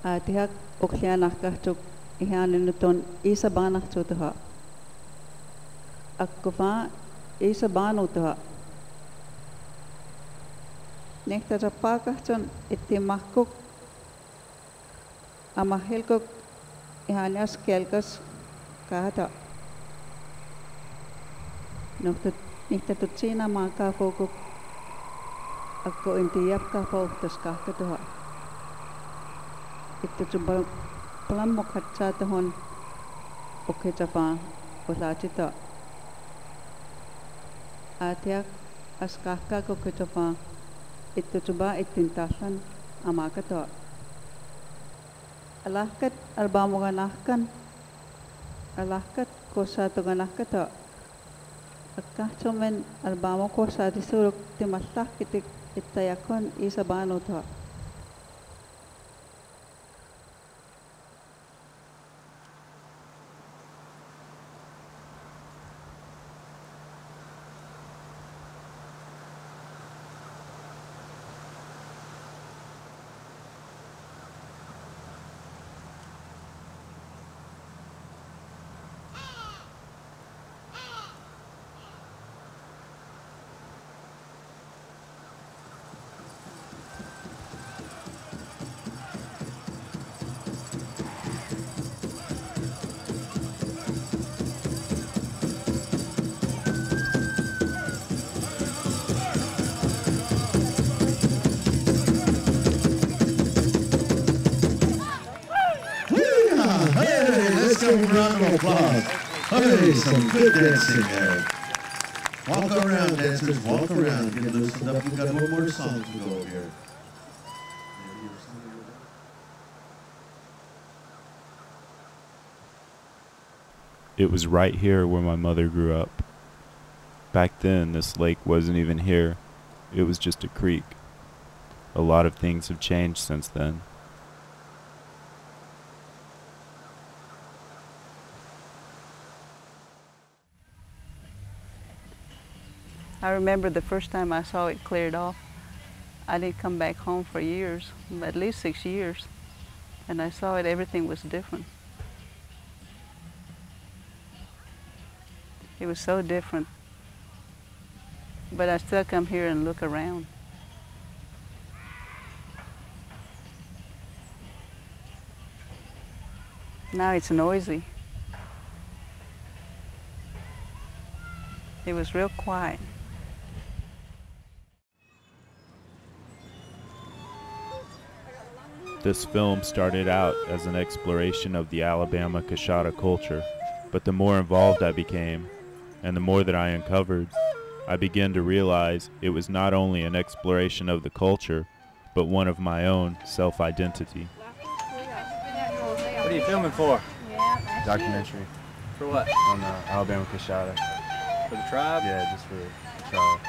Tihak oklianakahtuk ihaninuton isa banaktutuha. Akkufa isa banutuha. Nekta rapakahton ittimahkuk amahilkuk ihanias kelkas kahata. Nekta tutsina maakafukuk akko intiyapka fauhtas kahkatuha. Itu coba pelan mukhatsa tahun oke capa ulacita. Atiak askahka ko capa itu coba itintasan amakato. Alahkat albamu ganahkan alahkat kosa to ganahkato. Akkah cuman albamu kosa disuruk timaslah kitik itayakon isa banu to. Give them a round of applause. Hey, some good dancing there. Walk around, dancers. Walk around. Get loosened up. We've got one more song to go here. It was right here where my mother grew up. Back then, this lake wasn't even here. It was just a creek. A lot of things have changed since then. I remember the first time I saw it cleared off. I didn't come back home for years, at least 6 years. And I saw it, everything was different. It was so different. But I still come here and look around. Now it's noisy. It was real quiet. This film started out as an exploration of the Alabama-Coushatta culture, but the more involved I became, and the more that I uncovered, I began to realize it was not only an exploration of the culture, but one of my own self-identity. What are you filming for? Documentary. For what? On Alabama-Coushatta. For the tribe? Yeah, just for the tribe.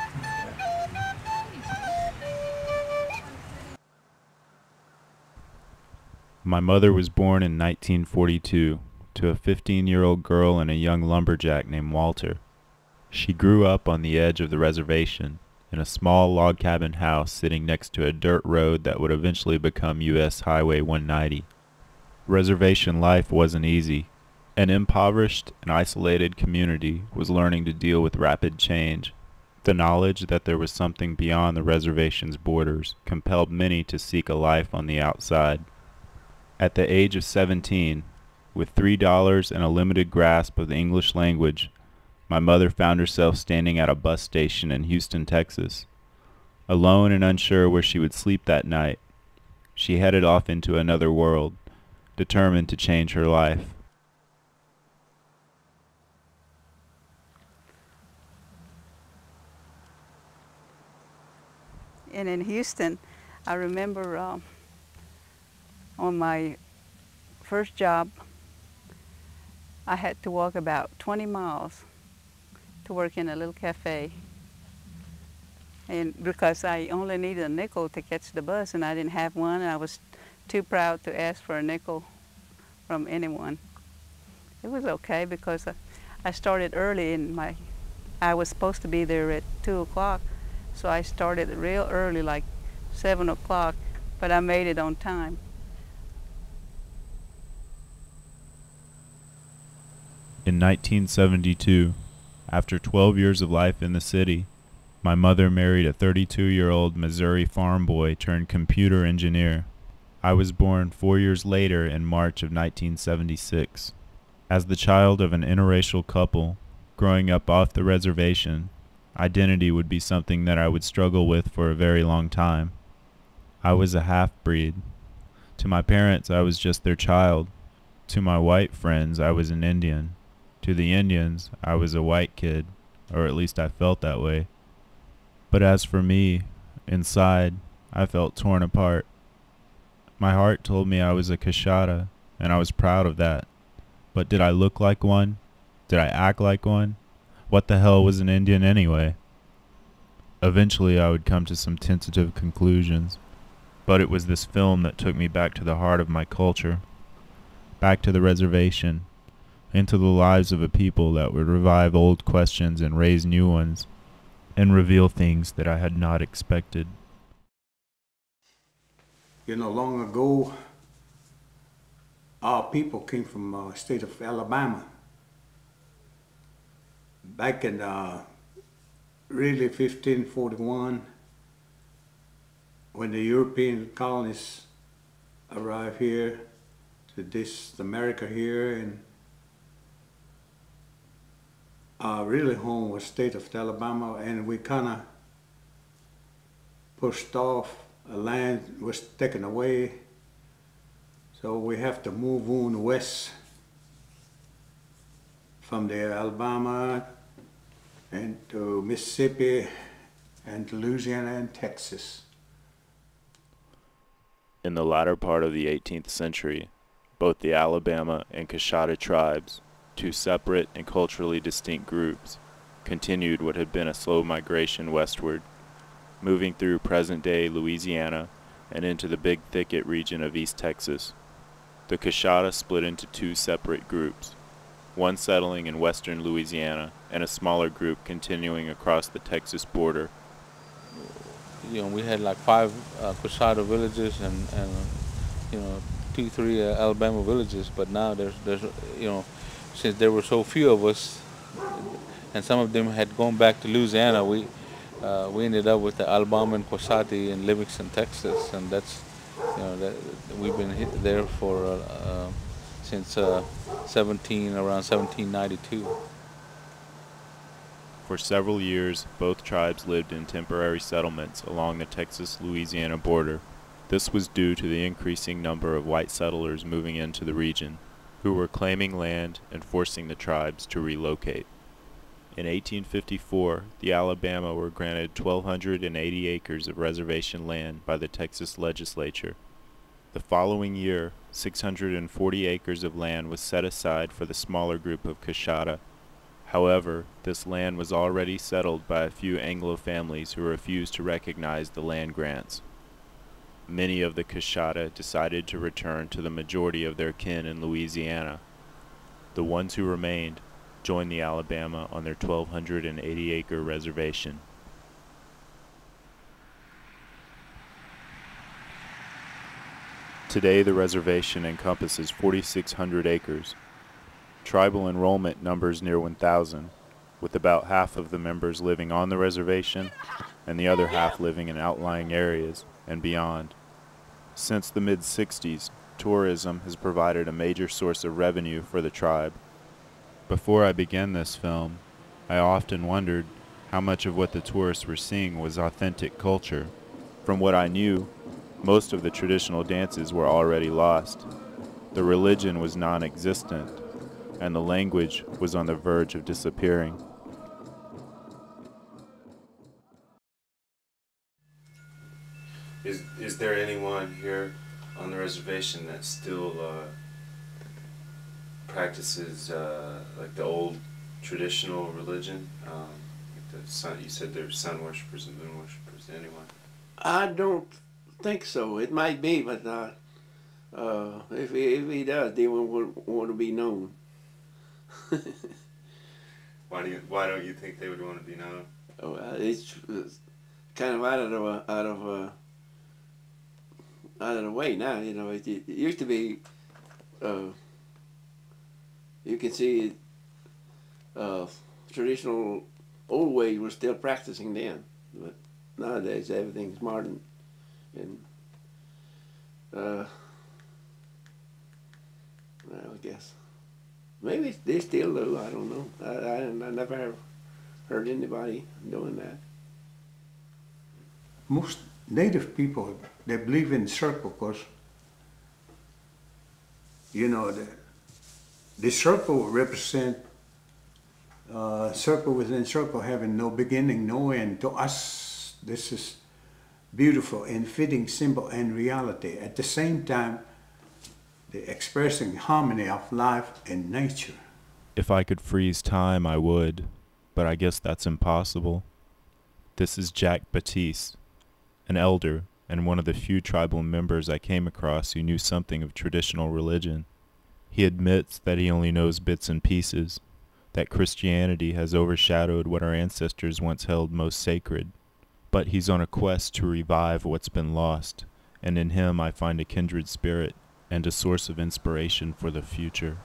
My mother was born in 1942 to a 15-year-old girl and a young lumberjack named Walter. She grew up on the edge of the reservation in a small log cabin house sitting next to a dirt road that would eventually become U.S. Highway 190. Reservation life wasn't easy. An impoverished and isolated community was learning to deal with rapid change. The knowledge that there was something beyond the reservation's borders compelled many to seek a life on the outside. At the age of 17, with $3 and a limited grasp of the English language, my mother found herself standing at a bus station in Houston, Texas. Alone and unsure where she would sleep that night, she headed off into another world, determined to change her life. And in Houston, I remember on my first job, I had to walk about 20 miles to work in a little cafe. And because I only needed a nickel to catch the bus, and I didn't have one, and I was too proud to ask for a nickel from anyone. It was okay because I started early I was supposed to be there at 2 o'clock, so I started real early, like 7 o'clock, but I made it on time. In 1972, after 12 years of life in the city, my mother married a 32-year-old Missouri farm boy turned computer engineer. I was born 4 years later in March of 1976. As the child of an interracial couple, growing up off the reservation, identity would be something that I would struggle with for a very long time. I was a half-breed. To my parents, I was just their child. To my white friends, I was an Indian. To the Indians, I was a white kid, or at least I felt that way. But as for me, inside, I felt torn apart. My heart told me I was a Coushatta, and I was proud of that. But did I look like one? Did I act like one? What the hell was an Indian anyway? Eventually I would come to some tentative conclusions, but it was this film that took me back to the heart of my culture, back to the reservation, into the lives of a people that would revive old questions and raise new ones, and reveal things that I had not expected. You know, long ago, our people came from the state of Alabama. Back in really 1541, when the European colonists arrived here to this America here, and our really home was state of Alabama, and we kind of pushed off. Land was taken away, so we have to move on west from there, Alabama and to Mississippi and to Louisiana and Texas. In the latter part of the 18th century, both the Alabama and Coushatta tribes, two separate and culturally distinct groups, continued what had been a slow migration westward, moving through present-day Louisiana and into the Big Thicket region of East Texas. The Coushatta split into two separate groups, one settling in western Louisiana and a smaller group continuing across the Texas border. You know, we had like 5 Coushatta villages and 2, 3 Alabama villages, but now there's you know, since there were so few of us, and some of them had gone back to Louisiana, we ended up with the Alabama-Coushatta in Livingston, Texas, and that's, you know, that we've been there for since around 1792. For several years, both tribes lived in temporary settlements along the Texas-Louisiana border. This was due to the increasing number of white settlers moving into the region, who were claiming land and forcing the tribes to relocate. In 1854, the Alabama were granted 1,280 acres of reservation land by the Texas legislature. The following year, 640 acres of land was set aside for the smaller group of Coushatta. However, this land was already settled by a few Anglo families who refused to recognize the land grants. Many of the Coushatta decided to return to the majority of their kin in Louisiana. The ones who remained joined the Alabama on their 1,280-acre reservation. Today, the reservation encompasses 4,600 acres. Tribal enrollment numbers near 1,000, with about half of the members living on the reservation and the other half living in outlying areas and beyond. Since the mid-60s, tourism has provided a major source of revenue for the tribe. Before I began this film, I often wondered how much of what the tourists were seeing was authentic culture. From what I knew, most of the traditional dances were already lost. The religion was non-existent, and the language was on the verge of disappearing. Is there anyone here on the reservation that still practices like the old traditional religion? Like the sun, you said there's sun worshippers and moon worshippers. Anyone? I don't think so. It might be, but if he does, they won't want to be known. Why don't you think they would want to be known? Oh, it's kind of out of the way now. You know, it used to be. You can see traditional old ways were still practicing then. But nowadays everything's modern, and well, I guess maybe they still do. I don't know. I never have heard anybody doing that. Most native people, they believe in circle because, you know, the circle represent circle within circle having no beginning, no end. To us, this is beautiful and fitting symbol and reality. At the same time, the expressing harmony of life and nature. If I could freeze time, I would, but I guess that's impossible. This is Jack Batiste, an elder and one of the few tribal members I came across who knew something of traditional religion. He admits that he only knows bits and pieces, that Christianity has overshadowed what our ancestors once held most sacred. But he's on a quest to revive what's been lost, and in him I find a kindred spirit and a source of inspiration for the future.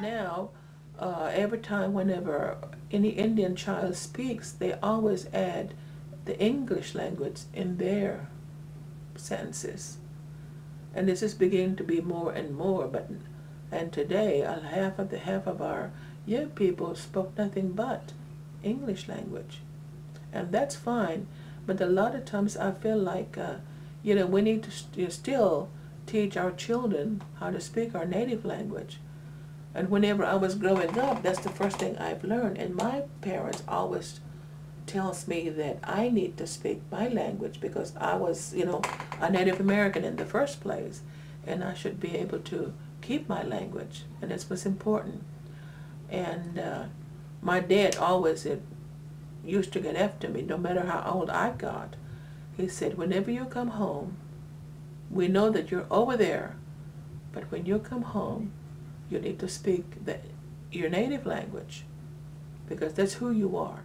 Now, every time whenever any Indian child speaks, they always add the English language in their sentences. And this is beginning to be more and more, and today half of our young people spoke nothing but English language. And that's fine, but a lot of times I feel like we need to still teach our children how to speak our native language. And whenever I was growing up, that's the first thing I've learned. And my parents always tells me that I need to speak my language because I was, a Native American in the first place, and I should be able to keep my language, and this was important. And my dad always used to get after me, no matter how old I got. He said, whenever you come home, we know that you're over there, but when you come home, you need to speak your native language, because that's who you are.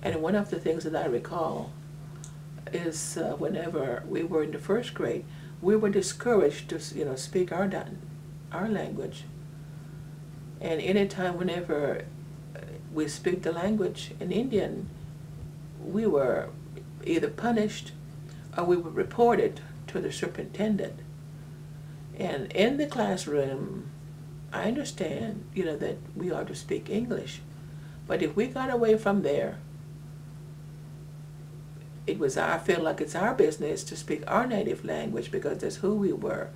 And one of the things that I recall is whenever we were in the first grade, we were discouraged to speak our language. And anytime whenever we speak the language in Indian, we were either punished or we were reported to the superintendent. And in the classroom, I understand, that we are to speak English. But if we got away from there, I feel like it's our business to speak our native language because that's who we were.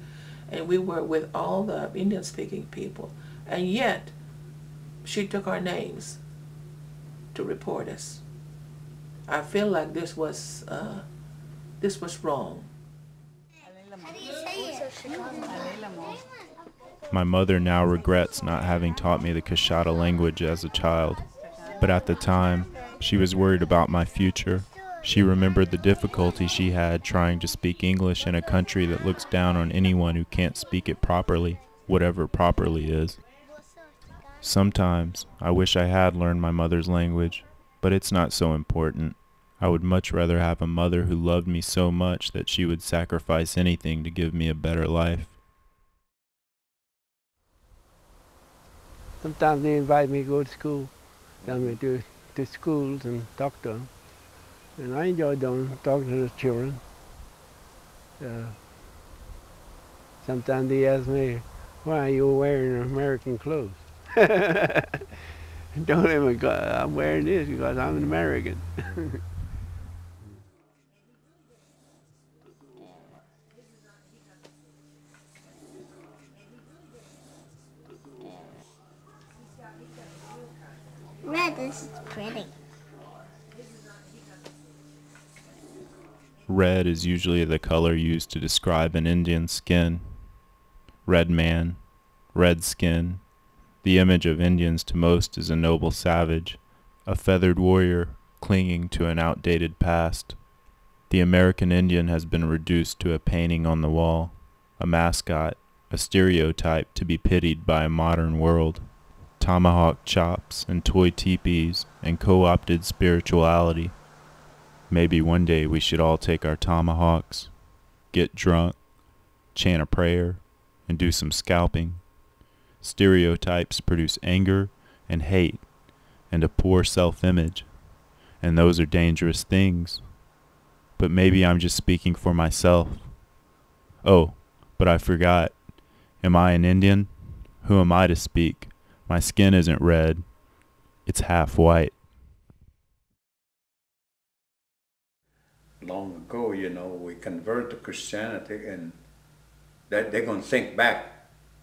And we were with all the Indian-speaking people. And yet, she took our names to report us. I feel like this was wrong. My mother now regrets not having taught me the Coushatta language as a child, but at the time, she was worried about my future. She remembered the difficulty she had trying to speak English in a country that looks down on anyone who can't speak it properly, whatever properly is. Sometimes, I wish I had learned my mother's language, but it's not so important. I would much rather have a mother who loved me so much that she would sacrifice anything to give me a better life. Sometimes they invite me to go to school, down to schools and talk to them. And I enjoy talking to the children. Sometimes they ask me, why are you wearing American clothes? Don't even go, I'm wearing this because I'm an American. Red is pretty. Red is usually the color used to describe an Indian skin. Red man, red skin. The image of Indians to most is a noble savage, a feathered warrior clinging to an outdated past. The American Indian has been reduced to a painting on the wall, a mascot, a stereotype to be pitied by a modern world. Tomahawk chops and toy teepees and co-opted spirituality. Maybe one day we should all take our tomahawks, get drunk, chant a prayer, and do some scalping. Stereotypes produce anger and hate and a poor self-image, and those are dangerous things. But maybe I'm just speaking for myself. Oh, but I forgot. Am I an Indian? Who am I to speak? My skin isn't red. It's half white. Long ago, you know, we convert to Christianity, and they're going to think back.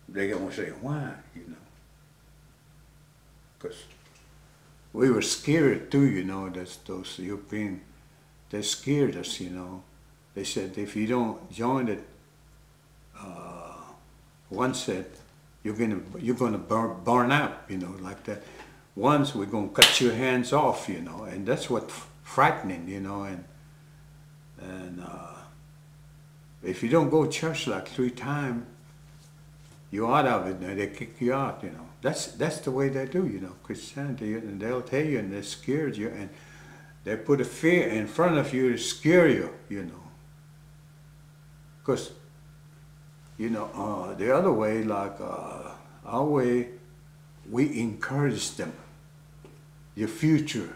They're going to say, why, you know? Because we were scared too, you know, that those Europeans, they scared us, you know. They said, if you don't join it, one said, you're gonna burn up, you know, like that. Once we're gonna cut your hands off, you know, and that's what frightening, you know, and if you don't go to church like 3 times, you're out of it, and they kick you out, you know. That's the way they do, you know, Christianity, and they'll tell you, and they scared you, and they put a fear in front of you to scare you, you know. Because, you know, the other way, like our way, we encourage them, your future,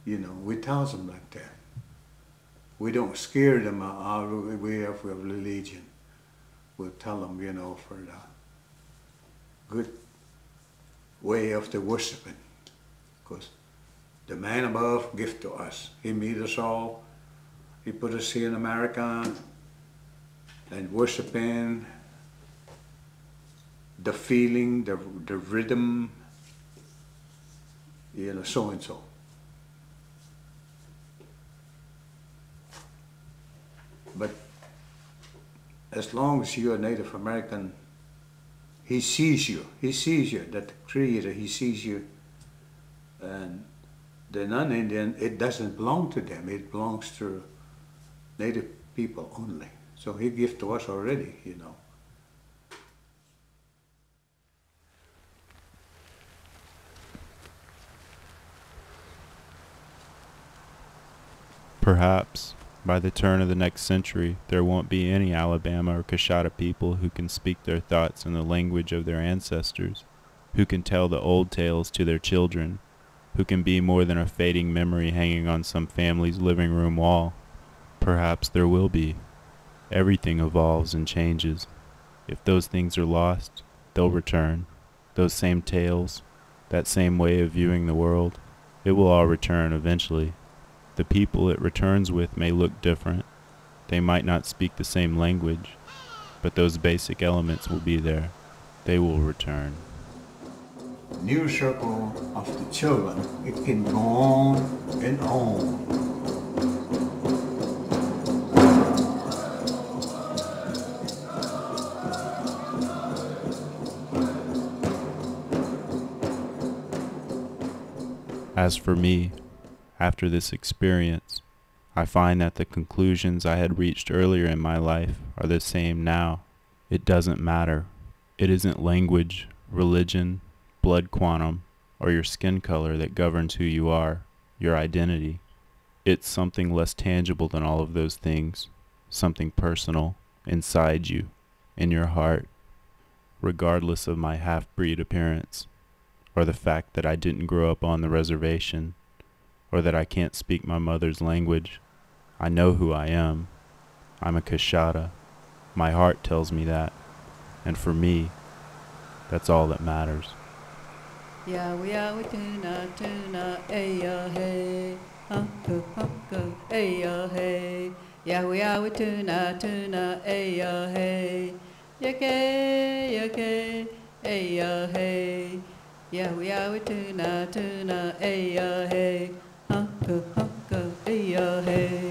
you know, we tell them like that. We don't scare them our way of religion. We'll tell them, you know, for the good way of the worshiping. Because the man above gives to us. He made us all. He put us here in America and worshiping the feeling, the rhythm, you know, so and so. But as long as you're a Native American, he sees you, that the Creator, he sees you. And the non-Indian, it doesn't belong to them, it belongs to Native people only. So he gives to us already, you know. Perhaps, by the turn of the next century, there won't be any Alabama or Coushatta people who can speak their thoughts in the language of their ancestors, who can tell the old tales to their children, who can be more than a fading memory hanging on some family's living room wall. Perhaps there will be. Everything evolves and changes. If those things are lost, they'll return. Those same tales, that same way of viewing the world, it will all return eventually. The people it returns with may look different. They might not speak the same language, but those basic elements will be there. They will return. New circle of the children, it can go on and on. As for me, after this experience, I find that the conclusions I had reached earlier in my life are the same now. It doesn't matter. It isn't language, religion, blood quantum, or your skin color that governs who you are, your identity. It's something less tangible than all of those things, something personal, inside you, in your heart, regardless of my half-breed appearance, or the fact that I didn't grow up on the reservation, or that I can't speak my mother's language. I know who I am. I'm a Coushatta. My heart tells me that. And for me, that's all that matters. Yeah, we are we tuna, hey, hey, hey, hey. Yeah, we are we tuna, hey, hey. Yake, yake, hey, hey. Yeah, we are we tuna, hey, hey, hey, hey.